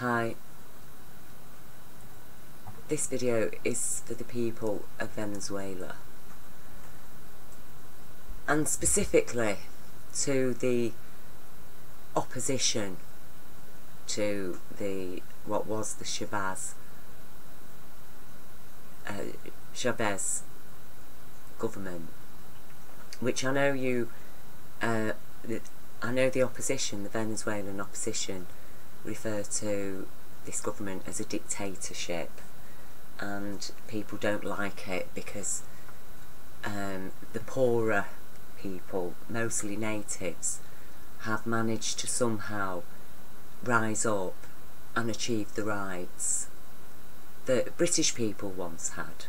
Hi, this video is for the people of Venezuela, and specifically to the opposition to what was the Chavez government, which I know the opposition, the Venezuelan opposition, refer to this government as a dictatorship, and people don't like it because the poorer people, mostly natives, have managed to somehow rise up and achieve the rights that British people once had.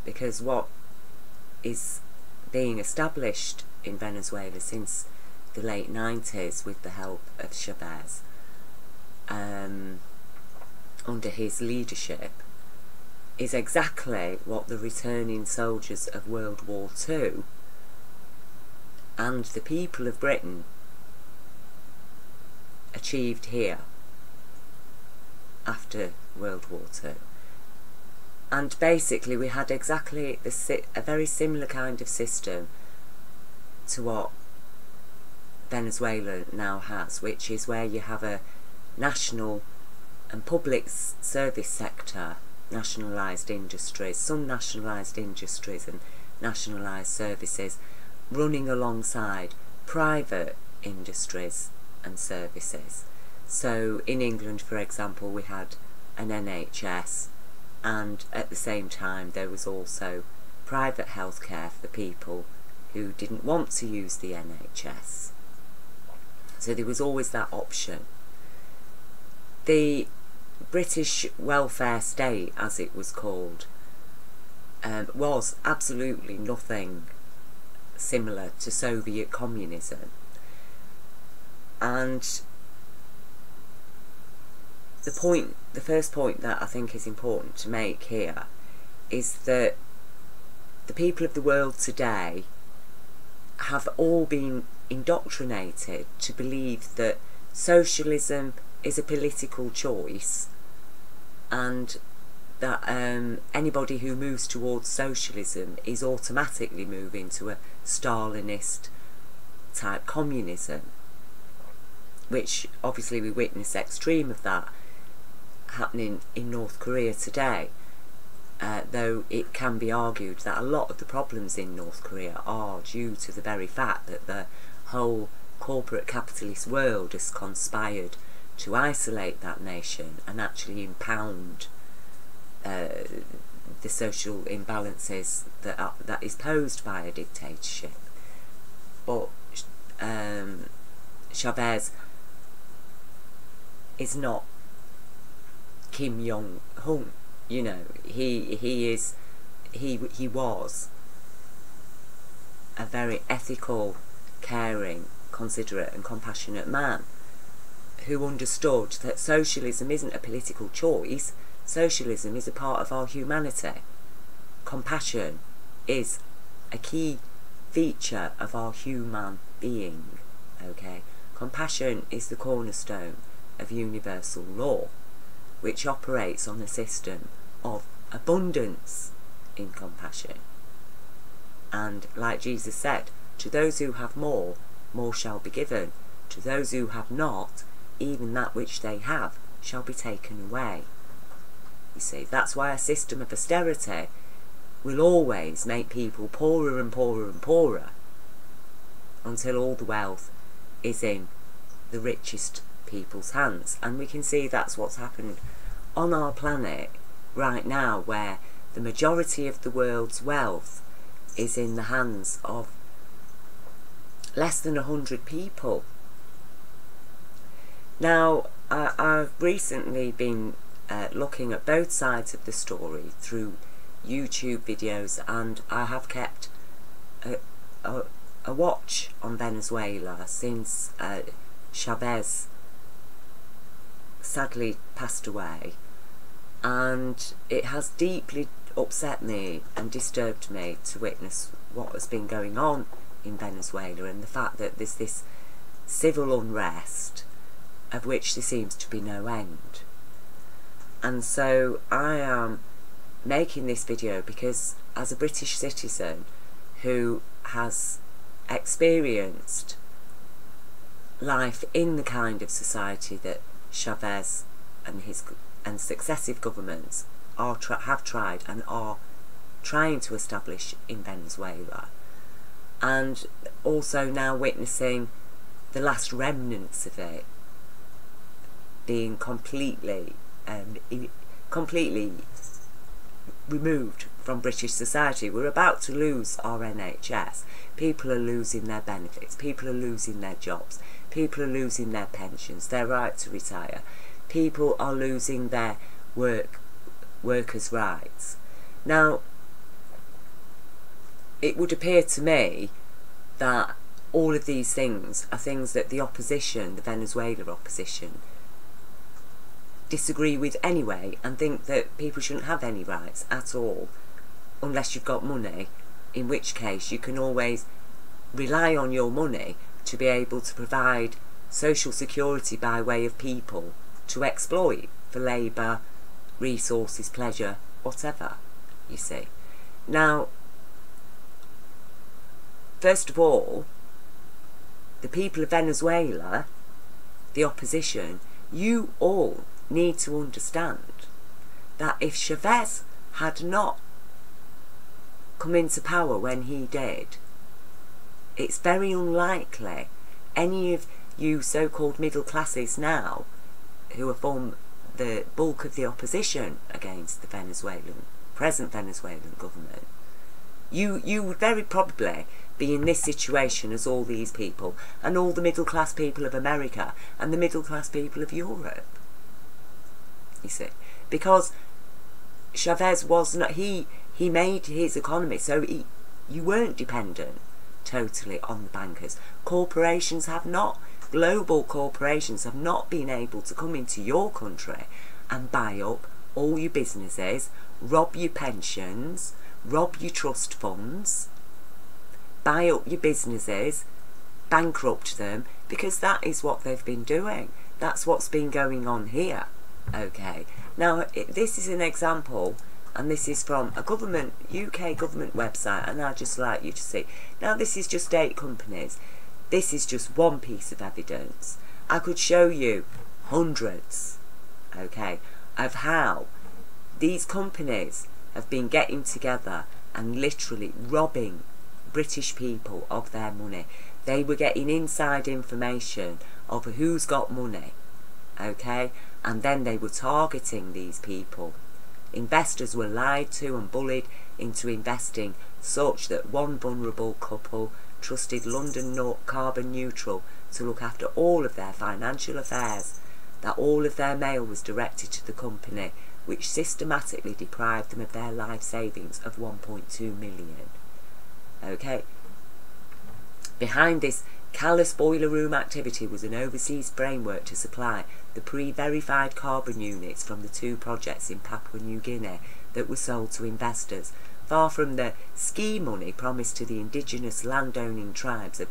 Because what is being established in Venezuela since the late 90s with the help of Chavez, under his leadership, is exactly what the returning soldiers of World War II and the people of Britain achieved here after World War II. And basically we had exactly a very similar kind of system to what Venezuela now has, which is where you have a national and public service sector, nationalised industries, some nationalised industries and nationalised services running alongside private industries and services. So in England, for example, we had an NHS, and at the same time there was also private healthcare for people who didn't want to use the NHS. So there was always that option. The British welfare state, as it was called, was absolutely nothing similar to Soviet communism. And the first point that I think is important to make here is that the people of the world today have all been indoctrinated to believe that socialism is a political choice, and that anybody who moves towards socialism is automatically moving to a Stalinist type communism, which obviously we witness extreme of that happening in North Korea today, though it can be argued that a lot of the problems in North Korea are due to the very fact that the whole corporate capitalist world has conspired to isolate that nation and actually impound the social imbalances that is posed by a dictatorship. But Chavez is not Kim Jong-un, you know. He was a very ethical, caring, considerate and compassionate man who understood that socialism isn't a political choice. Socialism is a part of our humanity. Compassion is a key feature of our human being, okay? Compassion is the cornerstone of universal law, which operates on a system of abundance in compassion. And like Jesus said, to those who have more, more shall be given. To those who have not, even that which they have shall be taken away. You see, that's why a system of austerity will always make people poorer and poorer and poorer until all the wealth is in the richest people's hands. And we can see that's what's happened on our planet right now, where the majority of the world's wealth is in the hands of less than 100 people. Now, I've recently been looking at both sides of the story through YouTube videos, and I have kept a watch on Venezuela since Chavez sadly passed away, and it has deeply upset me and disturbed me to witness what has been going on in Venezuela, and the fact that there's this civil unrest of which there seems to be no end. And so I am making this video because as a British citizen who has experienced life in the kind of society that Chavez and successive governments have tried and are trying to establish in Venezuela, and also now witnessing the last remnants of it being completely removed from British society. We're about to lose our NHS. People are losing their benefits. People are losing their jobs. People are losing their pensions, their right to retire. People are losing their workers' rights. Now, it would appear to me that all of these things are things that the opposition, the Venezuela opposition, disagree with anyway, and think that people shouldn't have any rights at all unless you've got money, in which case you can always rely on your money to be able to provide social security by way of people to exploit for labour, resources, pleasure, whatever, you see. Now, first of all, the people of Venezuela, the opposition, you all need to understand that if Chavez had not come into power when he did, it's very unlikely any of you so-called middle classes now, who form the bulk of the opposition against the present Venezuelan government, you would very probably be in this situation as all these people, and all the middle class people of America and the middle class people of Europe. You see, because Chavez was not, he made his economy so you weren't dependent totally on the bankers. Corporations have not, global corporations have not been able to come into your country and buy up all your businesses, rob your pensions, rob your trust funds, buy up your businesses, bankrupt them, because that is what they've been doing. That's what's been going on here. Okay, now this is an example, and this is from a UK government website, and I'd just like you to see. Now this is just 8 companies. This is just one piece of evidence. I could show you hundreds, okay, of how these companies have been getting together and literally robbing British people of their money. They were getting inside information of who's got money, okay, and then they were targeting these people. Investors were lied to and bullied into investing such that one vulnerable couple trusted London Carbon Neutral to look after all of their financial affairs, that all of their mail was directed to the company, which systematically deprived them of their life savings of 1.2 million. Okay. Behind this callous boiler room activity was an overseas framework to supply the pre-verified carbon units from the 2 projects in Papua New Guinea that were sold to investors. Far from the ski money promised to the indigenous landowning tribes of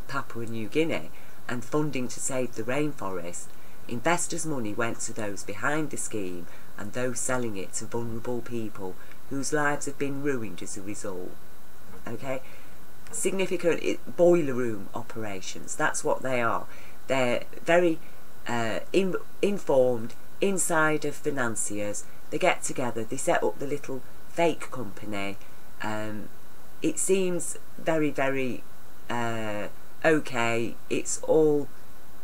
Papua New Guinea and funding to save the rainforest, investors' money went to those behind the scheme and those selling it to vulnerable people whose lives have been ruined as a result. Okay? Significant boiler room operations, that's what they are. They're very informed, insider financiers. They get together, they set up the little fake company. It seems very, very okay. It's all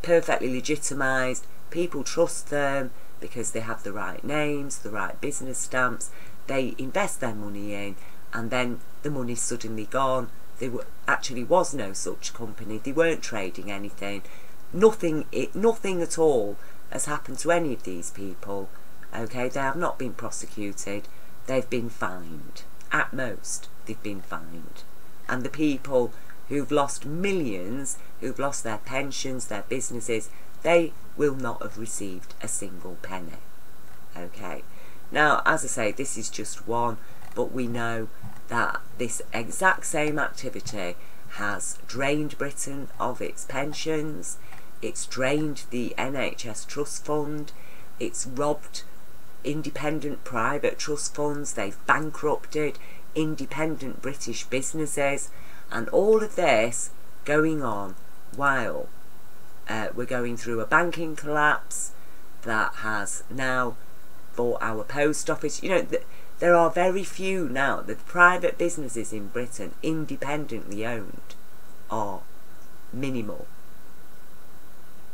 perfectly legitimised. People trust them because they have the right names, the right business stamps. They invest their money in, and then the money's suddenly gone. There actually was no such company. They weren't trading anything. Nothing at all has happened to any of these people. Okay, they have not been prosecuted. They've been fined. At most, they've been fined. And the people who've lost millions, who've lost their pensions, their businesses, they will not have received a single penny. Okay. Now, as I say, this is just one, but we know that this exact same activity has drained Britain of its pensions, it's drained the NHS Trust Fund, it's robbed independent private trust funds, they've bankrupted independent British businesses, and all of this going on while we're going through a banking collapse that has now bought our post office. You know, there are very few now. The private businesses in Britain, independently owned, are minimal.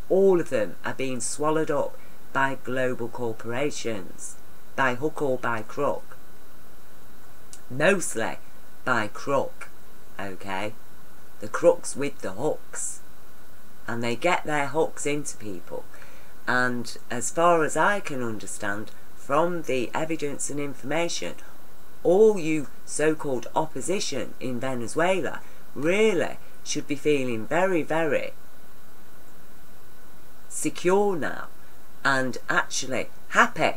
All of them are being swallowed up by global corporations, by hook or by crook. Mostly by crook, okay? The crooks with the hooks. And they get their hooks into people. And as far as I can understand, from the evidence and information, all you so-called opposition in Venezuela really should be feeling very, very secure now, and actually happy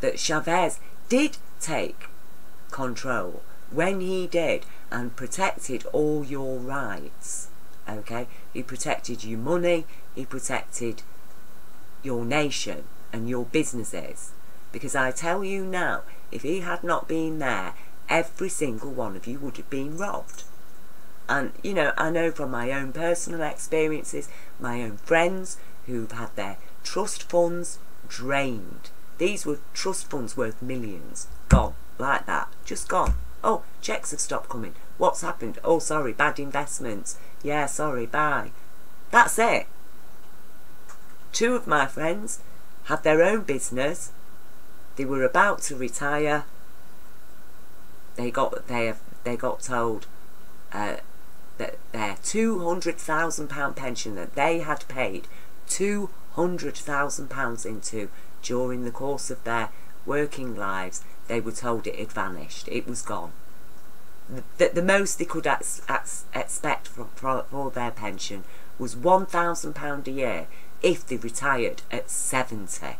that Chavez did take control when he did and protected all your rights. Okay, he protected your money, he protected your nation and your businesses, because I tell you now, if he had not been there, every single one of you would have been robbed. And you know, I know from my own personal experiences, my own friends who've had their trust funds drained. These were trust funds worth millions, gone like that, just gone. Oh, checks have stopped coming. What's happened? Oh, sorry, bad investments. Yeah, sorry, bye. That's it. Two of my friends had their own business. They were about to retire. They got told that their £200,000 pension that they had paid £200,000 into during the course of their working lives, they were told it had vanished. It was gone. The most they could expect for their pension was £1,000 a year if they retired at 70.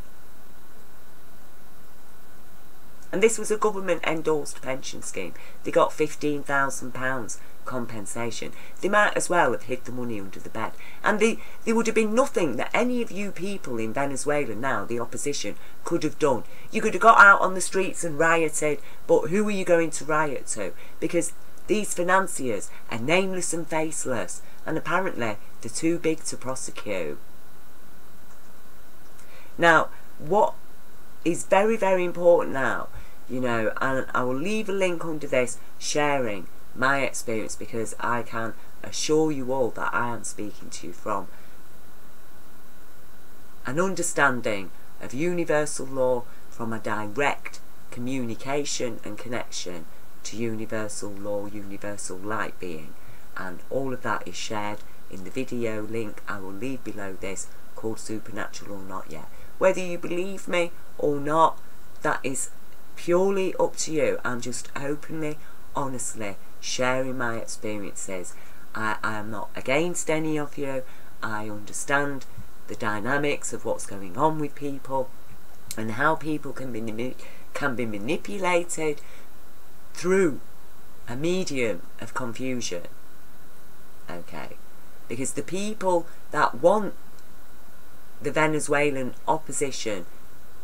And this was a government endorsed pension scheme. They got £15,000 compensation. They might as well have hid the money under the bed. And there would have been nothing that any of you people in Venezuela now, the opposition, could have done. You could have got out on the streets and rioted, but who are you going to riot to? Because these financiers are nameless and faceless, and apparently they're too big to prosecute. Now, what is very, very important now, you know, and I will leave a link under this sharing my experience, because I can assure you all that I am speaking to you from an understanding of universal law, from a direct communication and connection to universal law, universal light being, and all of that is shared in the video link I will leave below this, called Supernatural or Not Yet. Whether you believe me or not, that is purely up to you. I'm just openly, honestly sharing my experiences. I am not against any of you. I understand the dynamics of what's going on with people and how people can be manipulated through a medium of confusion. Okay, because the people that want the Venezuelan opposition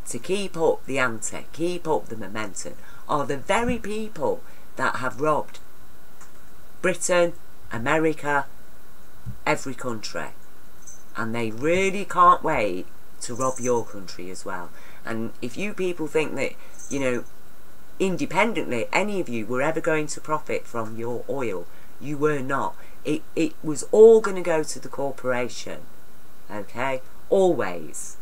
to keep up the ante, keep up the momentum, are the very people that have robbed Britain, America, every country. And they really can't wait to rob your country as well. And if you people think that, you know, independently any of you were ever going to profit from your oil, you were not. It was all going to go to the corporation. Okay? Always.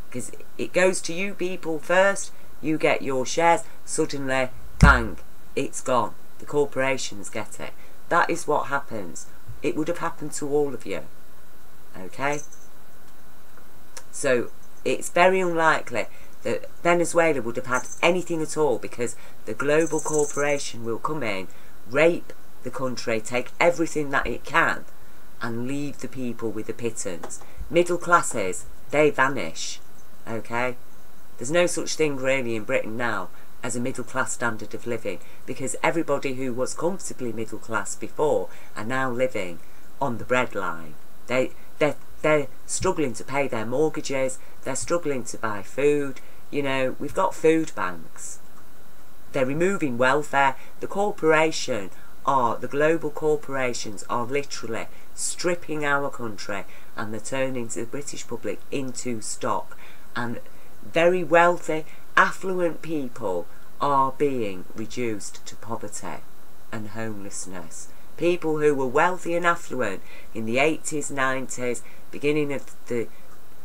Because it goes to you people first, you get your shares, suddenly, bang, it's gone. The corporations get it. That is what happens. It would have happened to all of you. Okay? So, it's very unlikely that Venezuela would have had anything at all, because the global corporation will come in, rape the country, take everything that it can, and leave the people with the pittance. Middle classes, they vanish. Okay? There's no such thing really in Britain now as a middle class standard of living, because everybody who was comfortably middle class before are now living on the breadline. They're they're struggling to pay their mortgages, they're struggling to buy food. You know, we've got food banks. They're removing welfare. The global corporations are literally stripping our country, and they're turning the British public into stock. And very wealthy, affluent people are being reduced to poverty and homelessness. People who were wealthy and affluent in the 80s, 90s, beginning of the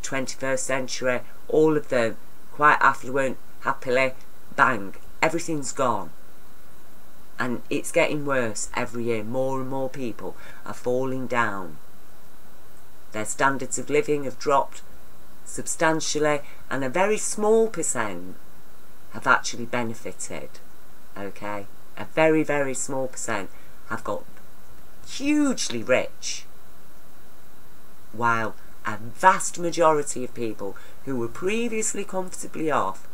21st century, all of them quite affluent, happily, bang, everything's gone. And it's getting worse every year. More and more people are falling down. Their standards of living have dropped substantially, and a very small percent have actually benefited. Okay? A very, very small percent have got hugely rich, while a vast majority of people who were previously comfortably off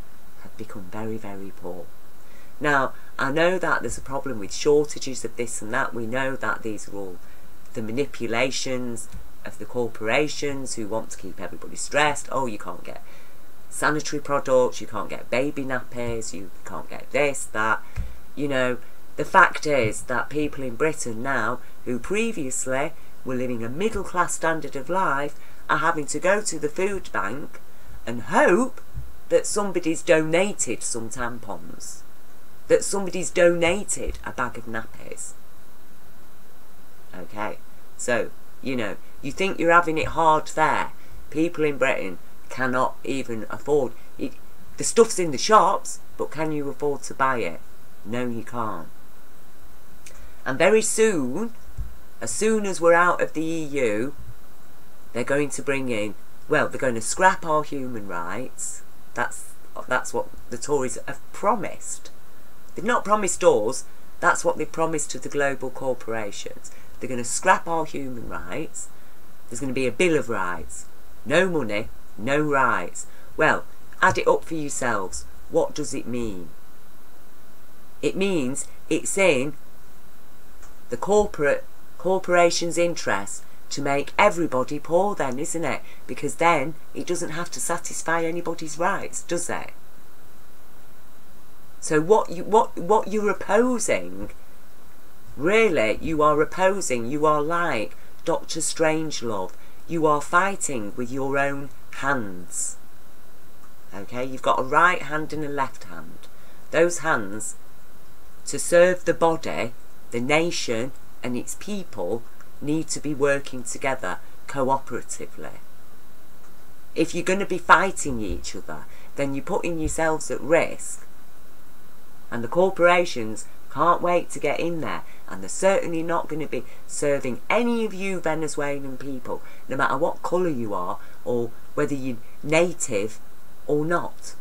have become very, very poor. Now, I know that there's a problem with shortages of this and that. We know that these are all the manipulations of the corporations who want to keep everybody stressed. Oh, you can't get sanitary products, you can't get baby nappies, you can't get this, that. You know, the fact is that people in Britain now, who previously were living a middle class standard of life, are having to go to the food bank and hope that somebody's donated some tampons, that somebody's donated a bag of nappies. Okay, so, you know, you think you're having it hard there. People in Britain cannot even afford it. The stuff's in the shops, but can you afford to buy it? No, you can't. And very soon, as soon as we're out of the EU, they're going to bring in, well, they're going to scrap our human rights. That's what the Tories have promised. They've not promised us, that's what they promised to the global corporations. They're going to scrap our human rights. There's going to be a Bill of Rights. No money, no rights. Well, add it up for yourselves. What does it mean? It means it's in the corporation's interest to make everybody poor then, isn't it? Because then it doesn't have to satisfy anybody's rights, does it? So what you're opposing, really, you are like Dr. Strangelove. You are fighting with your own hands. Okay, you've got a right hand and a left hand. Those hands, to serve the body, the nation and its people, need to be working together cooperatively. If you're going to be fighting each other, then you're putting yourselves at risk. And the corporations can't wait to get in there, and they're certainly not going to be serving any of you Venezuelan people, no matter what colour you are, or whether you're native or not.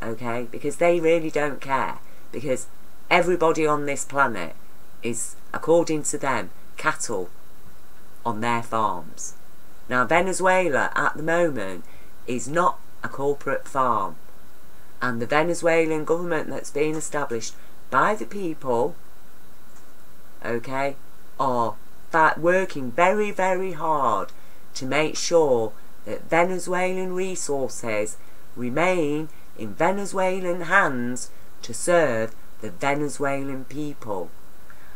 Okay? Because they really don't care. Because everybody on this planet is, according to them, cattle on their farms. Now, Venezuela at the moment is not a corporate farm. And the Venezuelan government that's being established by the people, okay, are working very, very hard to make sure that Venezuelan resources remain in Venezuelan hands to serve the Venezuelan people.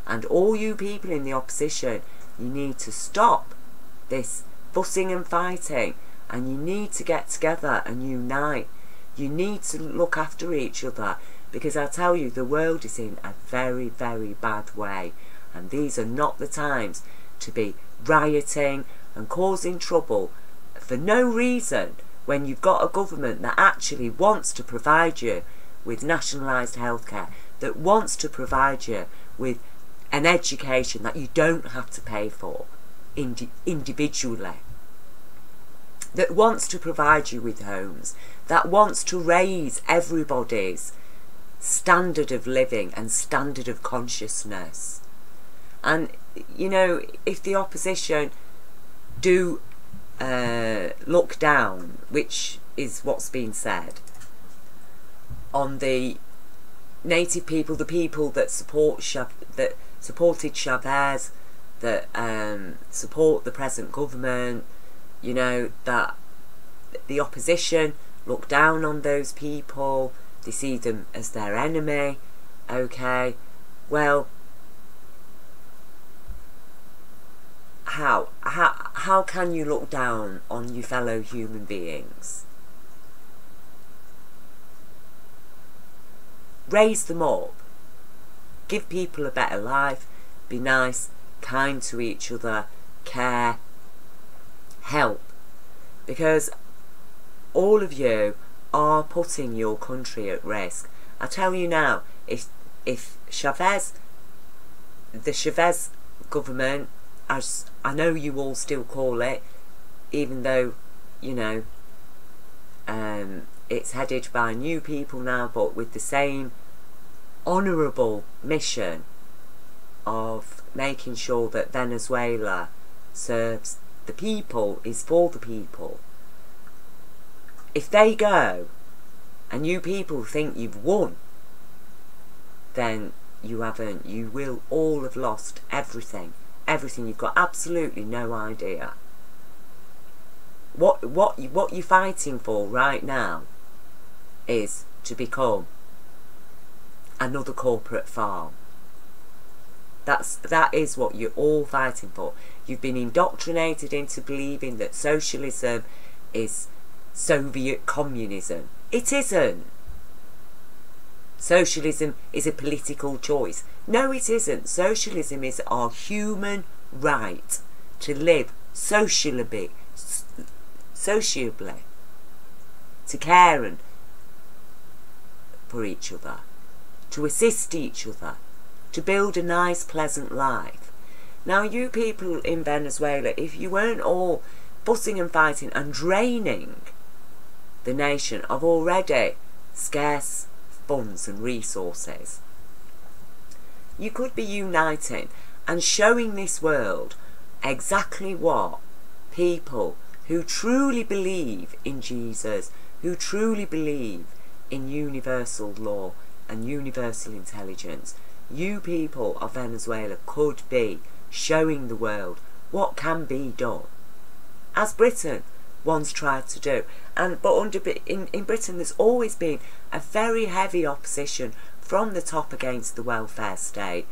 And all you people in the opposition, you need to stop this fussing and fighting, and you need to get together and unite. You need to look after each other, because I tell you, the world is in a very, very bad way, and these are not the times to be rioting and causing trouble for no reason, when you've got a government that actually wants to provide you with nationalised healthcare, that wants to provide you with an education that you don't have to pay for individually, that wants to provide you with homes, that wants to raise everybody's standard of living and standard of consciousness. And, you know, if the opposition do look down, which is what's been said, on the native people, the people that supported Chavez, that support the present government, you know, that the opposition look down on those people, they see them as their enemy. Okay, well, how can you look down on your fellow human beings? Raise them up, give people a better life, be nice, kind to each other, care, help, because all of you are putting your country at risk. I tell you now, if Chavez, the Chavez government, as I know you all still call it, even though, you know, it's headed by new people now, but with the same honourable mission of making sure that Venezuela serves the people, is for the people. If they go and you people think you've won, then you haven't. You will all have lost everything. Everything. You've got absolutely no idea. What you're fighting for right now is to become another corporate farm. That is what you're all fighting for. You've been indoctrinated into believing that socialism is Soviet communism. It isn't. Socialism is a political choice. No, it isn't. Socialism is our human right to live sociably, to care and for each other, to assist each other, to build a nice, pleasant life. Now, you people in Venezuela, if you weren't all fussing and fighting and draining the nation of already scarce funds and resources, you could be uniting and showing this world exactly what people who truly believe in Jesus, who truly believe in universal law and universal intelligence, you people of Venezuela could be showing the world what can be done, as Britain once tried to do. But in Britain there's always been a very heavy opposition from the top against the welfare state,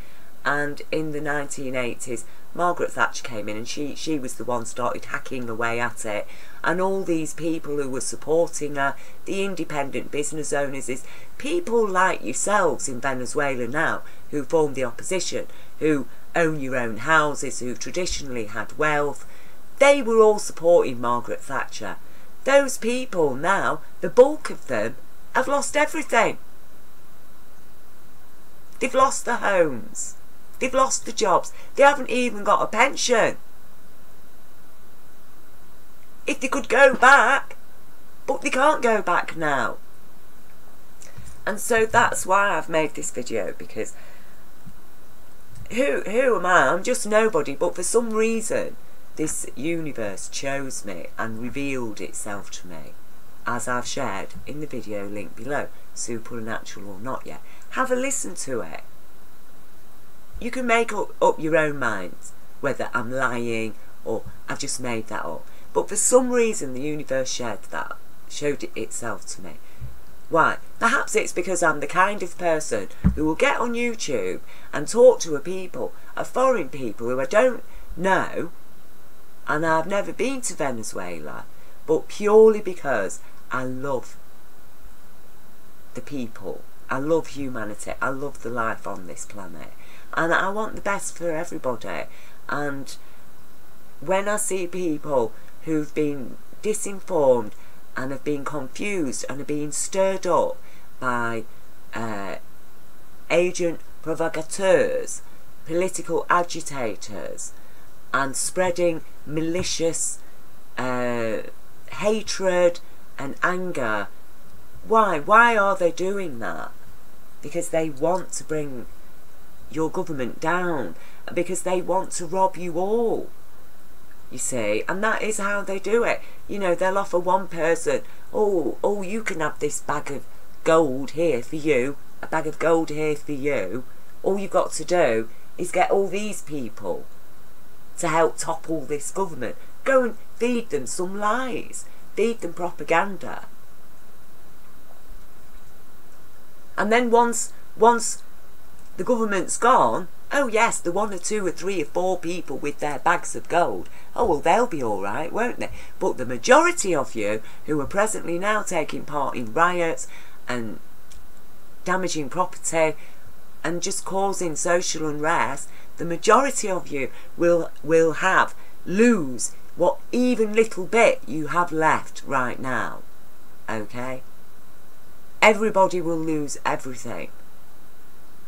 and in the 1980s Margaret Thatcher came in and she was the one started hacking away at it, and all these people who were supporting her, the independent business owners, is people like yourselves in Venezuela now who form the opposition, who own your own houses, who traditionally had wealth. They were all supporting Margaret Thatcher. Those people now, the bulk of them, have lost everything. They've lost their homes. They've lost the jobs. They haven't even got a pension. If they could go back, but they can't go back now. And so that's why I've made this video, because who am I? I'm just nobody, but for some reason this universe chose me and revealed itself to me, as I've shared in the video link below, supernatural or not yet. Have a listen to it. You can make up your own minds whether I'm lying or I've just made that up. But for some reason the universe showed it itself to me. Why? Perhaps it's because I'm the kind of person who will get on YouTube and talk to a foreign people who I don't know, and I've never been to Venezuela, but purely because I love the people, I love humanity, I love the life on this planet, and I want the best for everybody. And when I see people who've been disinformed and have been confused and are being stirred up by agent provocateurs, political agitators, and spreading malicious hatred and anger, why are they doing that? Because they want to bring your government down, because they want to rob you all, you see. And that is how they do it. You know, they'll offer one person, oh, you can have this bag of gold here for you, a bag of gold here for you. All you've got to do is get all these people to help topple this government. Go and feed them some lies, feed them propaganda. And then once the government's gone, oh yes, the 1 or 2 or 3 or 4 people with their bags of gold, oh well, they'll be all right, won't they? But the majority of you who are presently now taking part in riots and damaging property and just causing social unrest, the majority of you will lose what even little bit you have left right now. Okay? Everybody will lose everything.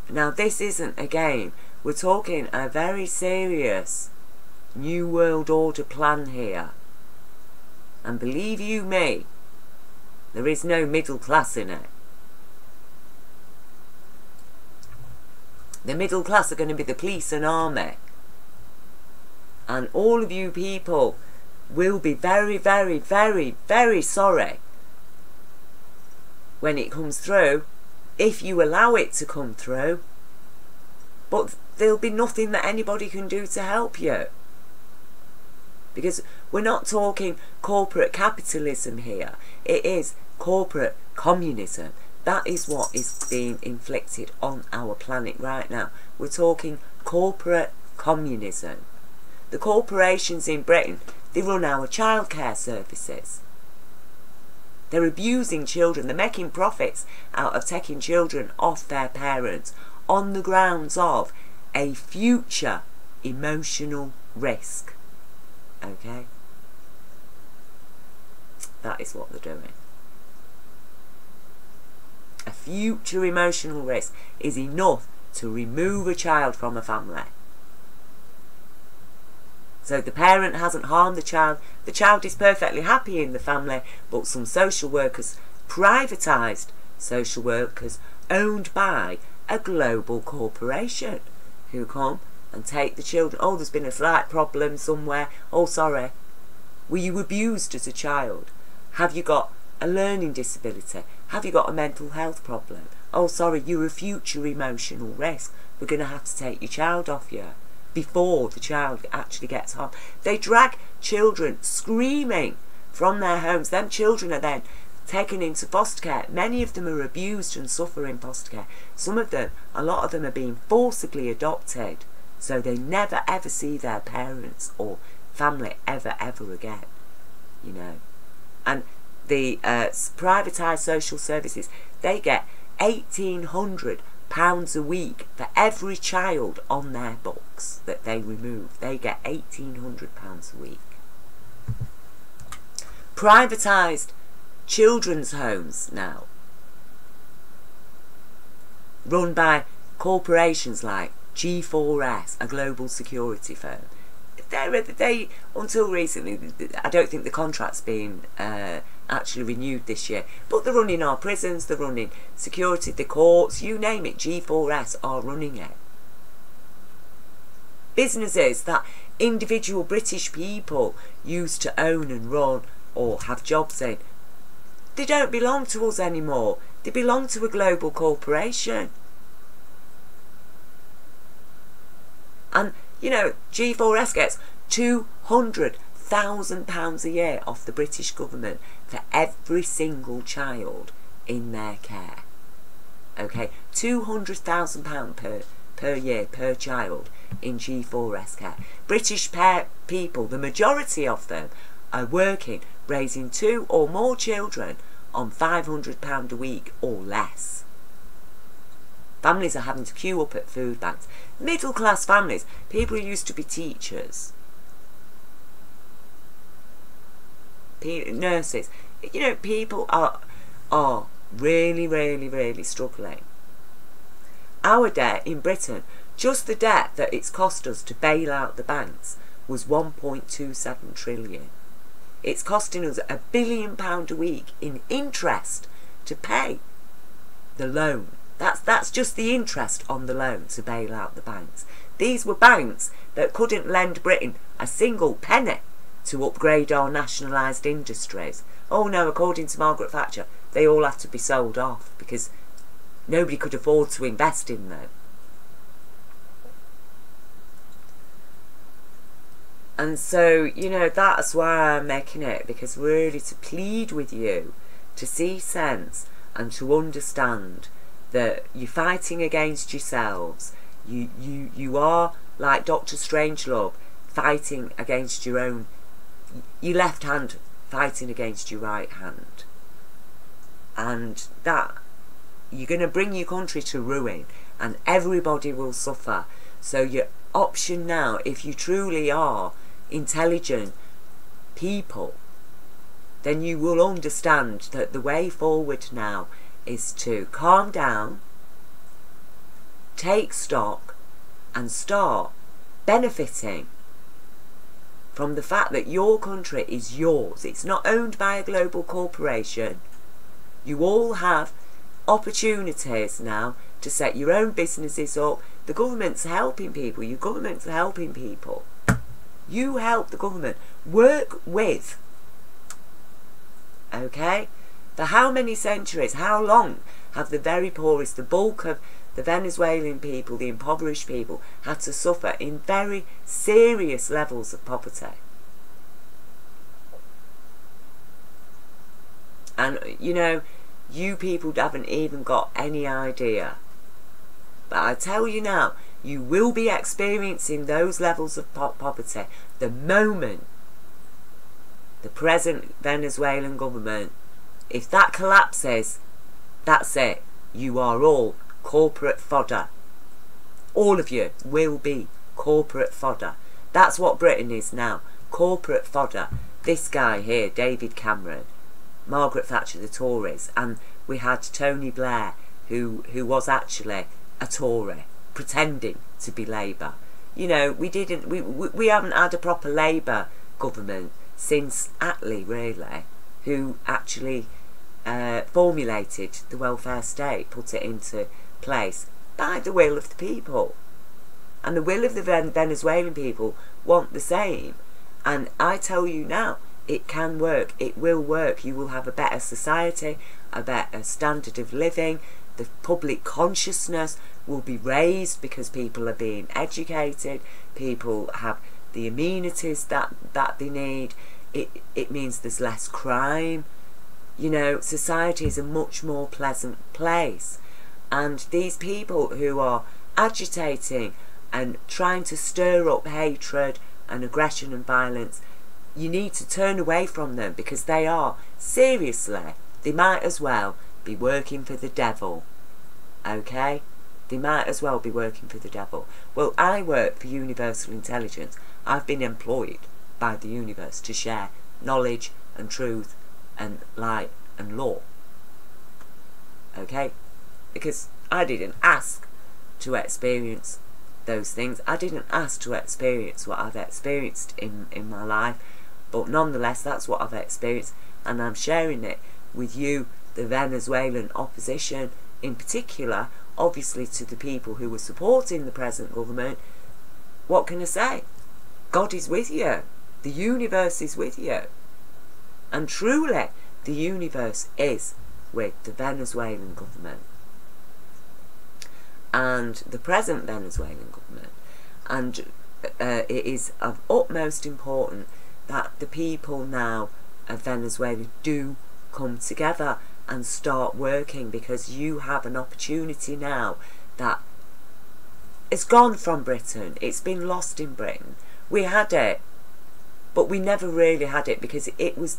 Now this isn't a game. We're talking a very serious New World Order plan here. And believe you me, there is no middle class in it. The middle class are going to be the police and army. And all of you people will be very, very, very, very sorry when it comes through, if you allow it to come through. But there'll be nothing that anybody can do to help you. Because we're not talking corporate capitalism here. It is corporate communism. That is what is being inflicted on our planet right now. We're talking corporate communism. The corporations in Britain, they run our childcare services. They're abusing children. They're making profits out of taking children off their parents on the grounds of a future emotional risk. Okay? That is what they're doing. A future emotional risk is enough to remove a child from a family. So the parent hasn't harmed the child is perfectly happy in the family, but some social workers, privatised social workers owned by a global corporation, who come and take the children. Oh, there's been a slight problem somewhere. Oh, sorry. Were you abused as a child? Have you got a learning disability? Have you got a mental health problem? Oh, sorry, you're a future emotional risk. We're going to have to take your child off you before the child actually gets harmed. They drag children screaming from their homes. Them children are then taken into foster care. Many of them are abused and suffer in foster care. Some of them, a lot of them, are being forcibly adopted, so they never ever see their parents or family ever again, you know. And the privatised social services, they get £1,800 a week for every child on their books that they remove. They get £1,800 a week. Privatised children's homes now, run by corporations like G4S, a global security firm. They until recently, I don't think the contract's been actually renewed this year, but they're running our prisons, they're running security, the courts, you name it. G4S are running it. Businesses that individual British people used to own and run or have jobs in, they don't belong to us anymore. They belong to a global corporation. And, you know, G4S gets £200,000 a year off the British government for every single child in their care. Okay, £200,000 per year per child in G4S care. British people, the majority of them, are working, raising 2 or more children on £500 a week or less. Families are having to queue up at food banks. Middle class families, people who used to be teachers, nurses, you know, people are really struggling. Our debt in Britain, just the debt that it's cost us to bail out the banks, was 1.27 trillion. It's costing us £1 billion a week in interest to pay the loan. That's just the interest on the loan to bail out the banks. These were banks that couldn't lend Britain a single penny to upgrade our nationalised industries. Oh no, according to Margaret Thatcher, they all have to be sold off because nobody could afford to invest in them. And so, you know, that's why I'm making it, because really to plead with you to see sense and to understand that you're fighting against yourselves. You are, like Dr. Strangelove, fighting against your left hand, fighting against your right hand. And that, you're going to bring your country to ruin, and everybody will suffer. So your option now, if you truly are intelligent people, then you will understand that the way forward now is to calm down, take stock, and start benefiting from the fact that your country is yours. It's not owned by a global corporation. You all have opportunities now to set your own businesses up. The government's helping people. Your government's helping people. You help the government. Work with. Okay? For how many centuries, how long have the very poorest, the bulk of the Venezuelan people, the impoverished people, had to suffer in very serious levels of poverty? And, you know, you people haven't even got any idea. But I tell you now, you will be experiencing those levels of poverty the moment the present Venezuelan government, if that collapses, that's it. You are all corporate fodder. All of you will be corporate fodder. That's what Britain is now. Corporate fodder. This guy here, David Cameron, Margaret Thatcher, the Tories, and we had Tony Blair, who was actually a Tory, pretending to be Labour. You know, we haven't had a proper Labour government since Attlee, really, who actually formulated the welfare state, put it into place by the will of the people. And the will of the Venezuelan people want the same. And I tell you now, it can work, it will work. You will have a better society, a better standard of living. The public consciousness will be raised because people are being educated, people have the amenities that they need. It means there's less crime. You know, society is a much more pleasant place. And these people who are agitating and trying to stir up hatred and aggression and violence, you need to turn away from them, because they are, seriously, they might as well be working for the devil. Okay? They might as well be working for the devil. Well, I work for Universal Intelligence. I've been employed by the universe to share knowledge and truth and light and law. Okay? Because I didn't ask to experience those things. I didn't ask to experience what I've experienced in my life. But nonetheless, that's what I've experienced. And I'm sharing it with you, the Venezuelan opposition, in particular, obviously to the people who were supporting the present government. What can I say? God is with you. The universe is with you. And truly, the universe is with the Venezuelan government. And the present Venezuelan government. And it is of utmost importance that the people now of Venezuela do come together and start working, because you have an opportunity now that is gone from Britain. It's been lost in Britain. We had it, but we never really had it because it was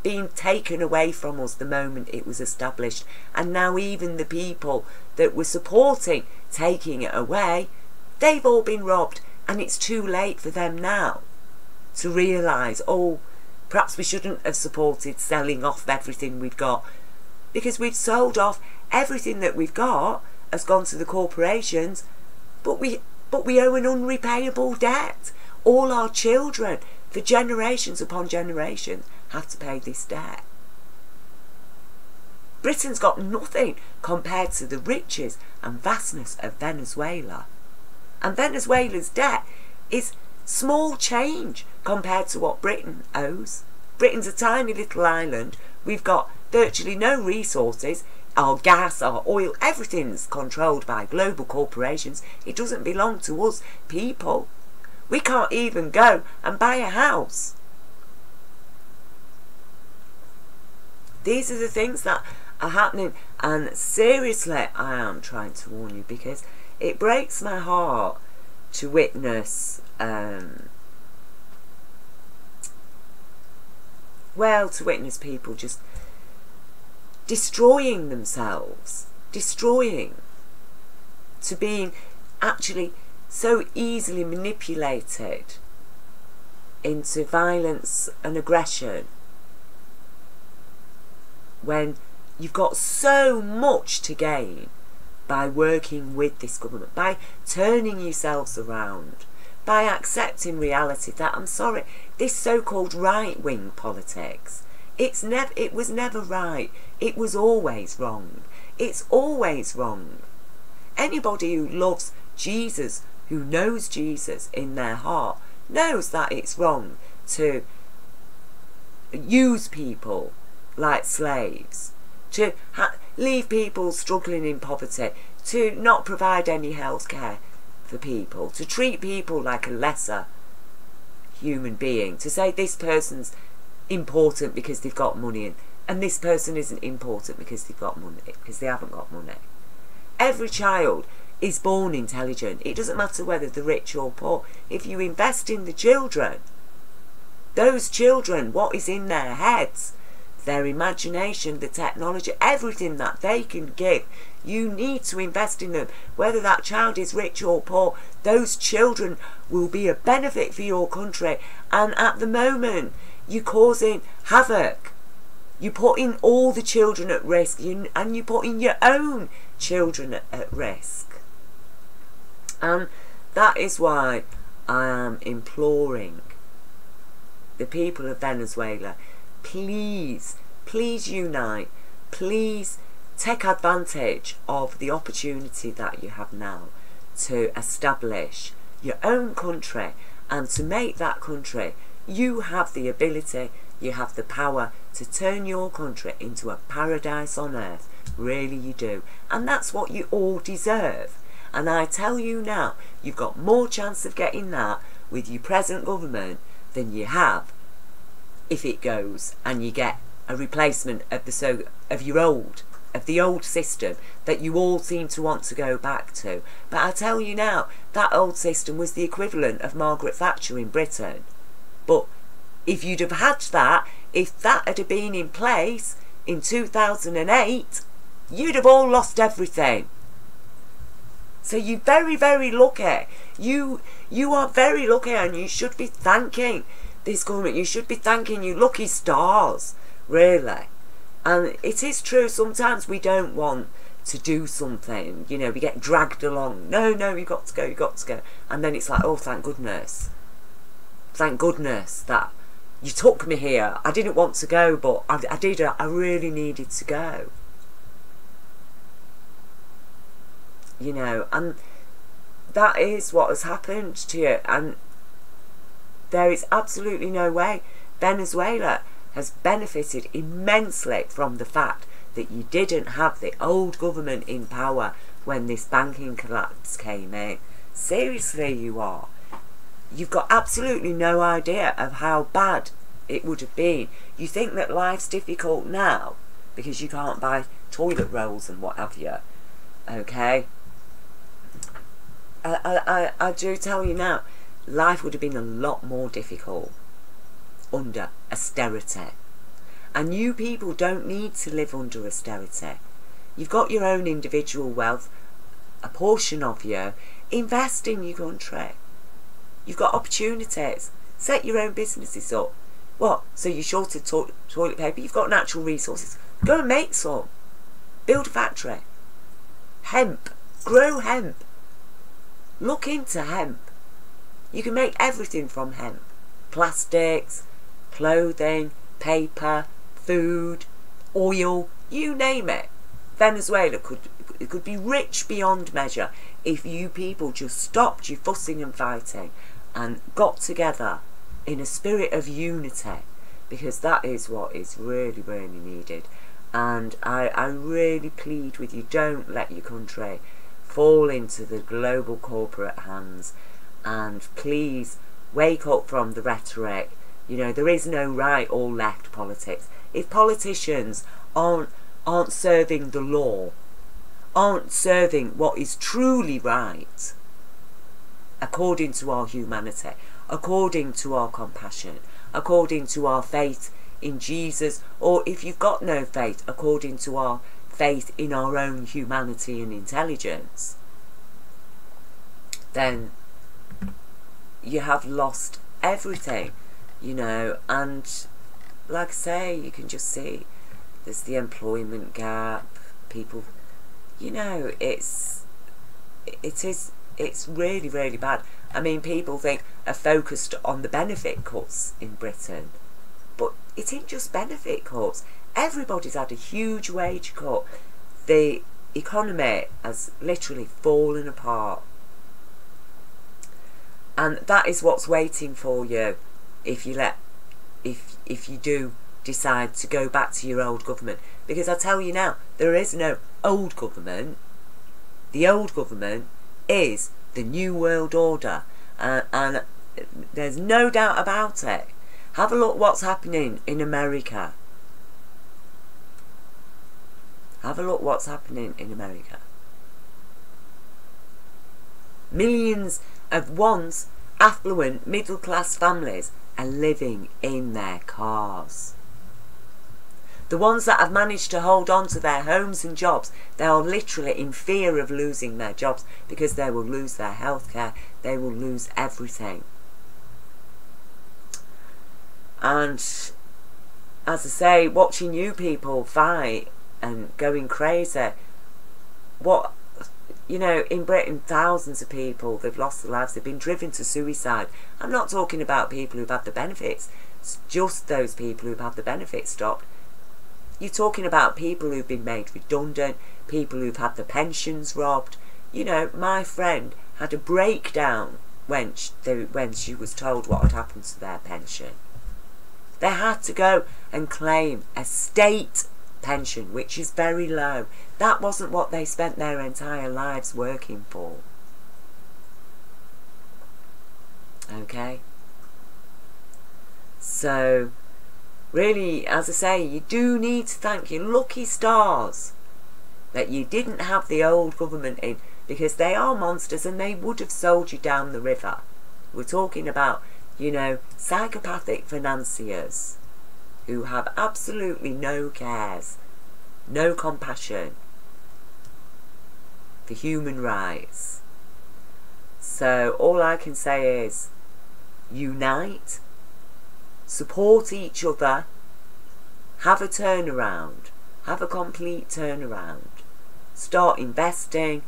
being taken away from us the moment it was established. And now even the people that were supporting taking it away, they've all been robbed, and it's too late for them now to realise, oh, perhaps we shouldn't have supported selling off everything we've got, because we've sold off everything that we've got has gone to the corporations, but we owe an unrepayable debt. All our children, for generations upon generations, have to pay this debt. Britain's got nothing compared to the riches and vastness of Venezuela. And Venezuela's debt is small change compared to what Britain owes. Britain's a tiny little island. We've got virtually no resources. Our gas, our oil, everything's controlled by global corporations. It doesn't belong to us people. We can't even go and buy a house. These are the things that are happening, and seriously, I am trying to warn you, because it breaks my heart to witness, to witness people just destroying themselves, to being actually so easily manipulated into violence and aggression, when you've got so much to gain by working with this government, by turning yourselves around, by accepting reality that, I'm sorry, this so-called right-wing politics, it was never right. It was always wrong. It's always wrong. Anybody who loves Jesus, who knows Jesus in their heart, knows that it's wrong to use people like slaves, to leave people struggling in poverty, to not provide any health care for people, to treat people like a lesser human being, to say this person's important because they've got money, and this person isn't important because they've got money, because they haven't got money. Every child is born intelligent. It doesn't matter whether they're rich or poor. If you invest in the children, those children, what is in their heads, their imagination, the technology, everything that they can give, you need to invest in them. Whether that child is rich or poor, those children will be a benefit for your country. And at the moment, you're causing havoc. You're putting all the children at risk, and you're putting your own children at risk. And that is why I am imploring the people of Venezuela, please, please unite. Please take advantage of the opportunity that you have now to establish your own country, and to make that country, you have the ability, you have the power to turn your country into a paradise on earth. Really you do. And that's what you all deserve. And I tell you now, you've got more chance of getting that with your present government than you have if it goes and you get a replacement of the old system that you all seem to want to go back to. But I tell you now, that old system was the equivalent of Margaret Thatcher in Britain. But if you'd have had that, if that had been in place in 2008, you'd have all lost everything. So you're very, very lucky. You are very lucky, and you should be thanking this government. You should be thanking your lucky stars, really. And it is true, sometimes we don't want to do something, you know, we get dragged along. No, you've got to go, you've got to go. And then it's like, oh, thank goodness. Thank goodness that you took me here. I didn't want to go, but I did. I really needed to go. You know, and that is what has happened to you. And there is absolutely no way Venezuela has benefited immensely from the fact that you didn't have the old government in power when this banking collapse came in. Seriously, you are. You've got absolutely no idea of how bad it would have been. You think that life's difficult now because you can't buy toilet rolls and what have you. Okay? I do tell you now, life would have been a lot more difficult under austerity. And you people don't need to live under austerity. You've got your own individual wealth, a portion of you. Invest in your country. You've got opportunities. Set your own businesses up. What? So you're short of toilet paper? You've got natural resources. Go and make some. Build a factory. Hemp. Grow hemp. Look into hemp. You can make everything from hemp. Plastics, clothing, paper, food, oil, you name it. Venezuela could be rich beyond measure if you people just stopped your fussing and fighting and got together in a spirit of unity, because that is what is really, really needed. And I really plead with you, don't let your country fall into the global corporate hands. And please wake up from the rhetoric. You know, there is no right or left politics. If politicians aren't serving the law, aren't serving what is truly right, according to our humanity, according to our compassion, according to our faith in Jesus, or if you've got no faith, according to our faith in our own humanity and intelligence, then you have lost everything, you know. And like I say, you can just see there's the employment gap. People, you know, it's really, really bad. I mean, people are focused on the benefit cuts in Britain, but it ain't just benefit cuts. Everybody's had a huge wage cut. The economy has literally fallen apart. And that is what's waiting for you if you do decide to go back to your old government. Because I tell you now, there is no old government. The old government is the New World Order. And there's no doubt about it. Have a look what's happening in America. Have a look what's happening in America. Millions of once affluent middle-class families are living in their cars. The ones that have managed to hold on to their homes and jobs, they are literally in fear of losing their jobs because they will lose their healthcare, they will lose everything. And as I say, watching you people fight and going crazy, what, you know, in Britain, thousands of people, they've lost their lives, they've been driven to suicide. I'm not talking about people who've had the benefits, it's just those people who've had the benefits stopped. You're talking about people who've been made redundant, people who've had the pensions robbed. You know, my friend had a breakdown when she was told what had happened to their pension. They had to go and claim a state pension, which is very low. That wasn't what they spent their entire lives working for. Okay? So, really, as I say, you do need to thank your lucky stars that you didn't have the old government in, because they are monsters and they would have sold you down the river. We're talking about, you know, psychopathic financiers who have absolutely no cares, no compassion for human rights. So all I can say is unite, support each other, have a turnaround, have a complete turnaround, start investing,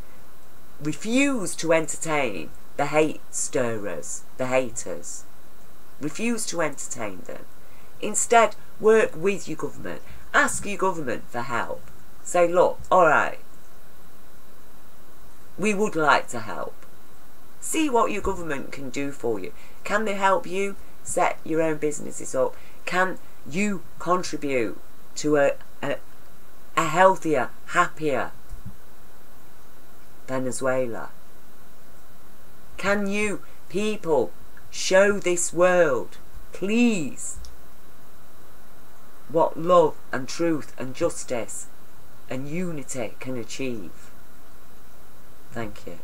refuse to entertain the hate stirrers, the haters. Refuse to entertain them. Instead, work with your government. Ask your government for help. Say, look, alright, we would like to help. See what your government can do for you. Can they help you set your own businesses up? Can you contribute to a healthier, happier Venezuela? Can you people show this world, please, what love and truth and justice and unity can achieve? Thank you.